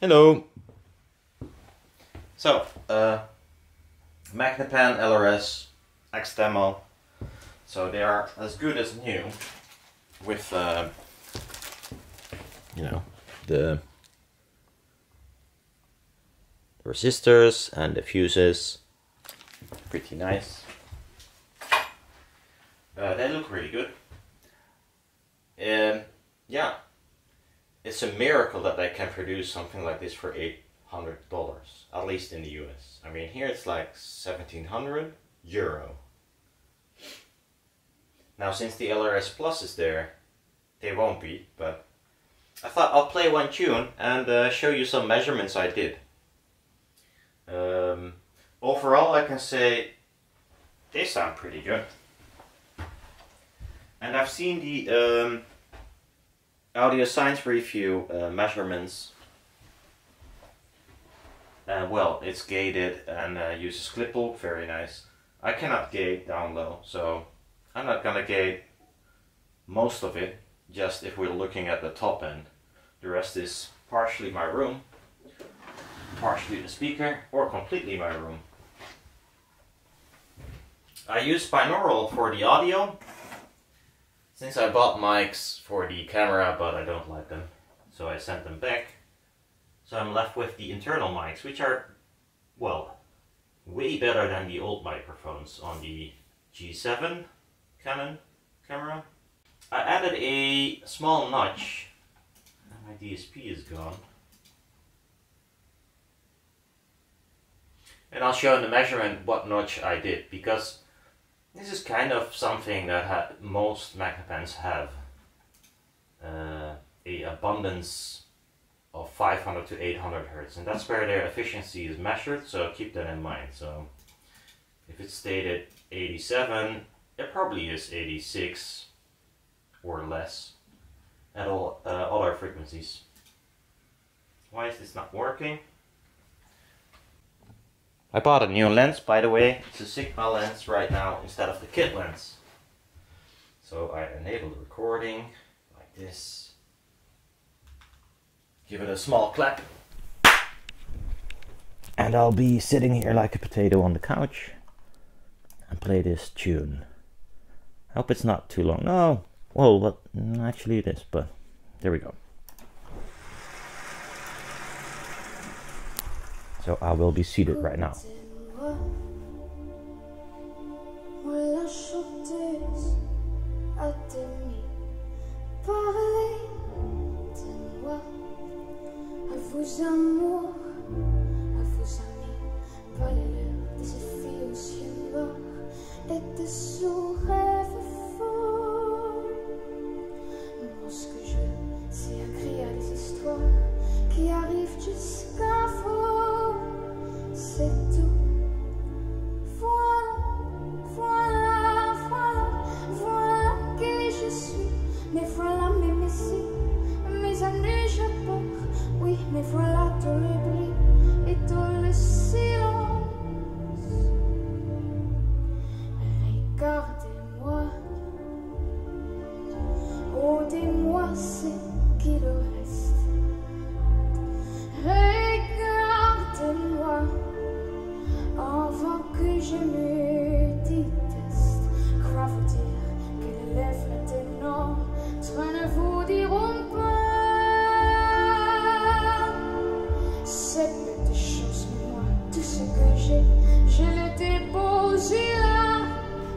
Hello. So, Magnepan LRS X demo. So they are as good as new with you know, the resistors and the fuses. Pretty nice. They look really good. Yeah, it's a miracle that they can produce something like this for $800, at least in the US. I mean, here it's like 1700 euro. Now, since the LRS Plus is there, they won't be, but I thought I'll play one tune and show you some measurements I did. Overall, I can say they sound pretty good. And I've seen the Audio Science Review measurements. Well, it's gated and uses clip-up, very nice. I cannot gate down low, so I'm not gonna gate most of it, just if we're looking at the top end. The rest is partially my room, partially the speaker, or completely my room. I use binaural for the audio, since I bought mics for the camera, but I don't like them, so I sent them back. So I'm left with the internal mics, which are, well, way better than the old microphones on the G7 Canon camera. I added a small notch, and my DSP is gone. And I'll show in the measurement what notch I did, because this is kind of something that most Magnepans have. A abundance of 500 to 800 Hertz, and that's where their efficiency is measured, so keep that in mind. So if it's stated 87, it probably is 86 or less at all other frequencies. Why is this not working? I bought a new lens, by the way. It's a Sigma lens right now instead of the kit lens. So I enable the recording like this. Give it a small clap. And I'll be sitting here like a potato on the couch and play this tune. I hope it's not too long. No, well, what? Actually it is, but there we go. So I will be seated right now.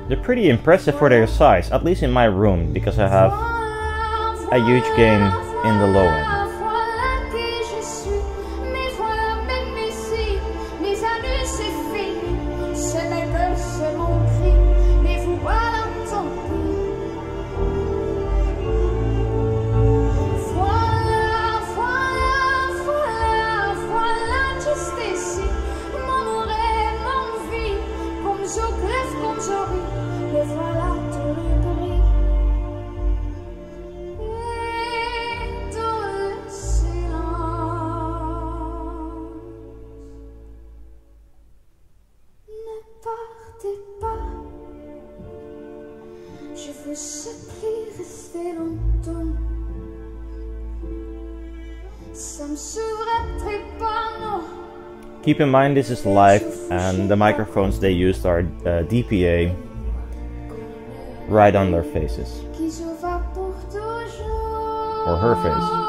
They're pretty impressive for their size, at least in my room, because I have a huge gain in the low end. Voilà, Keep in mind this is live and the microphones they used are DPA right on their faces. Or her face.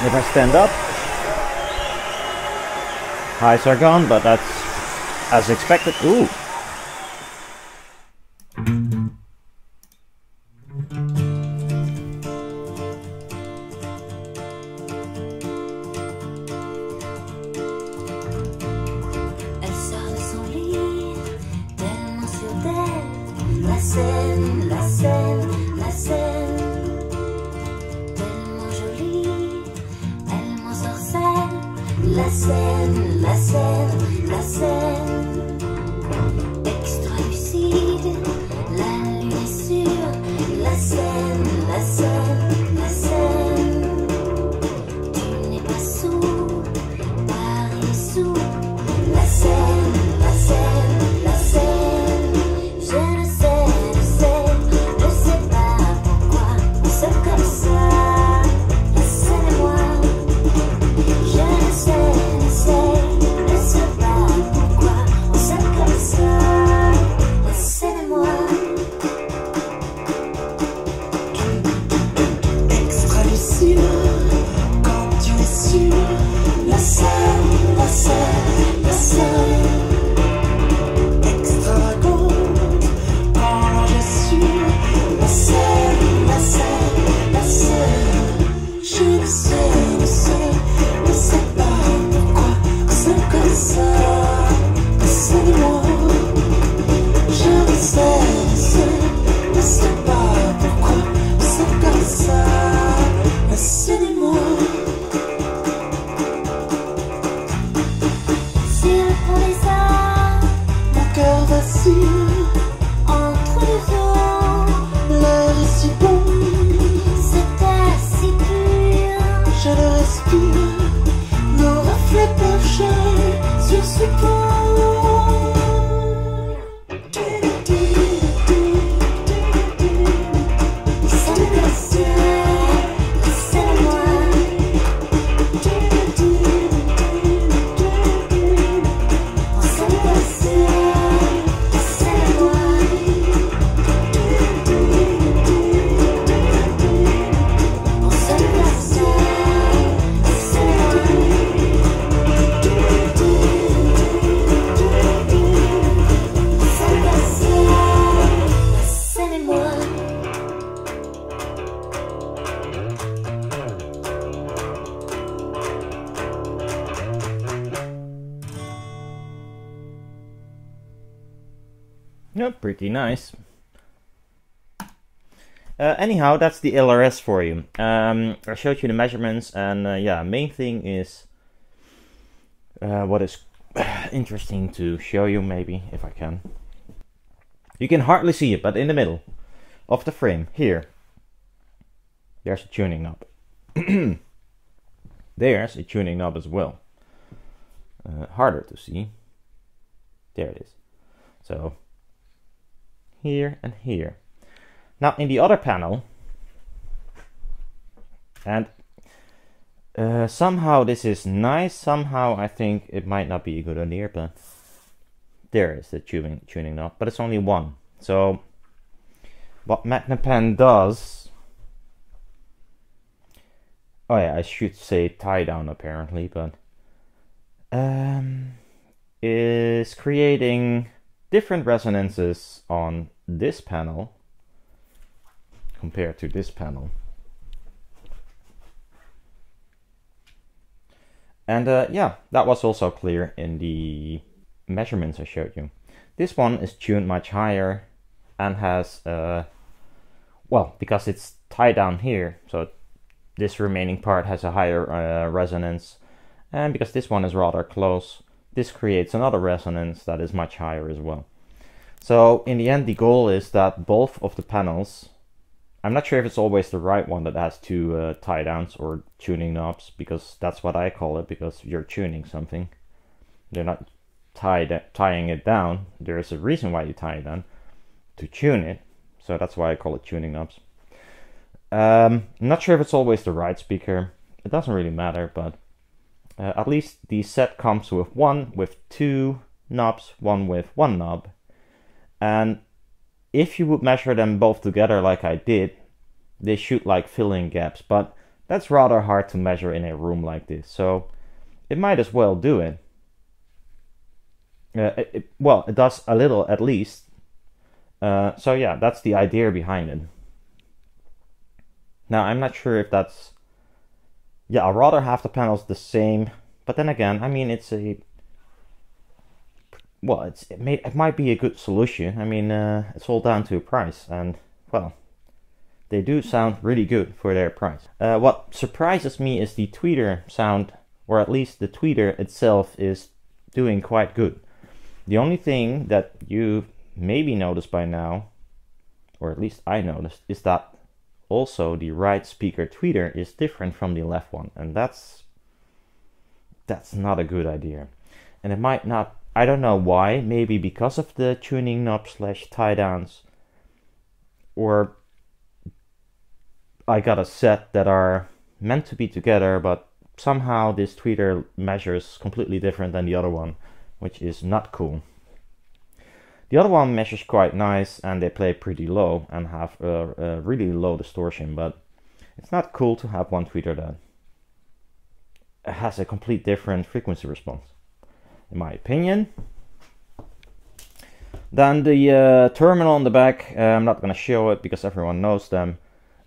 If I stand up, highs are gone, but that's as expected. Ooh. Elle sort de son lit, tellement sûre d'elle. La scène, la scène, la scène. La scène, la scène, la scène. Extra lucide, la lune est sûre. La scène, la scène, la scène. Tu n'es pas sourd, Paris est sourd. La scène, la scène, la scène. Je ne sais pas pourquoi c'est comme ça. La scène et moi. Je ne sais pas pourquoi Yeah, pretty nice. Anyhow, that's the LRS for you. I showed you the measurements, and yeah, main thing is what is interesting to show you, maybe, if I can. You can hardly see it, but in the middle of the frame, here, there's a tuning knob. There's a tuning knob as well. Harder to see. There it is. So, here and here. Now, in the other panel, and somehow this is nice, somehow I think it might not be a good idea, but there is the tuning knob, but it's only one. So, what Magnepan does, oh yeah, I should say tie down apparently, but is creating different resonances on this panel compared to this panel. And yeah, that was also clear in the measurements I showed you. This one is tuned much higher and has, well, because it's tied down here, so this remaining part has a higher resonance, and because this one is rather close, this creates another resonance that is much higher as well. So in the end, the goal is that both of the panels, I'm not sure if it's always the right one that has two tie downs or tuning knobs, because that's what I call it, because you're tuning something. They're not tying it down. There's a reason why you tie it down, to tune it. So that's why I call it tuning knobs. I'm not sure if it's always the right speaker. It doesn't really matter, but at least the set comes with one with two knobs, one with one knob. And if you would measure them both together like I did, they should like fill in gaps, but that's rather hard to measure in a room like this, so it might as well do it. Well, it does a little at least. So yeah, that's the idea behind it. Now, I'm not sure if that's... Yeah, I'd rather have the panels the same, but then again, I mean, it's a... Well, it might be a good solution. I mean, it's all down to price, and, well, they do sound really good for their price. What surprises me is the tweeter sound, or at least the tweeter itself is doing quite good. The only thing that you maybe noticed by now, or at least I noticed, is that also the right speaker tweeter is different from the left one, and that's not a good idea. And it might not, I don't know why, maybe because of the tuning knob / tie downs, or I got a set that are meant to be together, but somehow this tweeter measures completely different than the other one, which is not cool. The other one measures quite nice, and they play pretty low and have a really low distortion, but it's not cool to have one tweeter that has a complete different frequency response, in my opinion. Then the terminal on the back, I'm not going to show it because everyone knows them.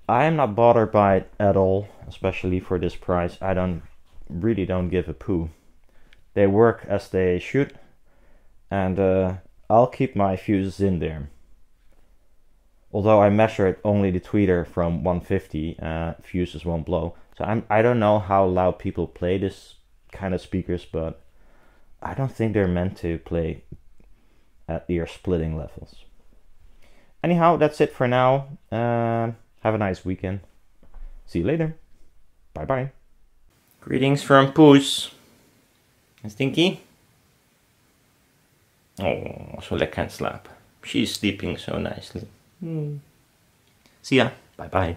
I am not bothered by it at all, especially for this price. I really don't give a poo. They work as they should, and I'll keep my fuses in there. Although I measured only the tweeter from 150, fuses won't blow. So I don't know how loud people play this kind of speakers, but I don't think they're meant to play at ear splitting levels. Anyhow, that's it for now. Have a nice weekend. See you later. Bye bye. Greetings from Poes. En Stinky? Oh, zo lekker aan het slapen. She's sleeping so nicely. See ya. Bye bye.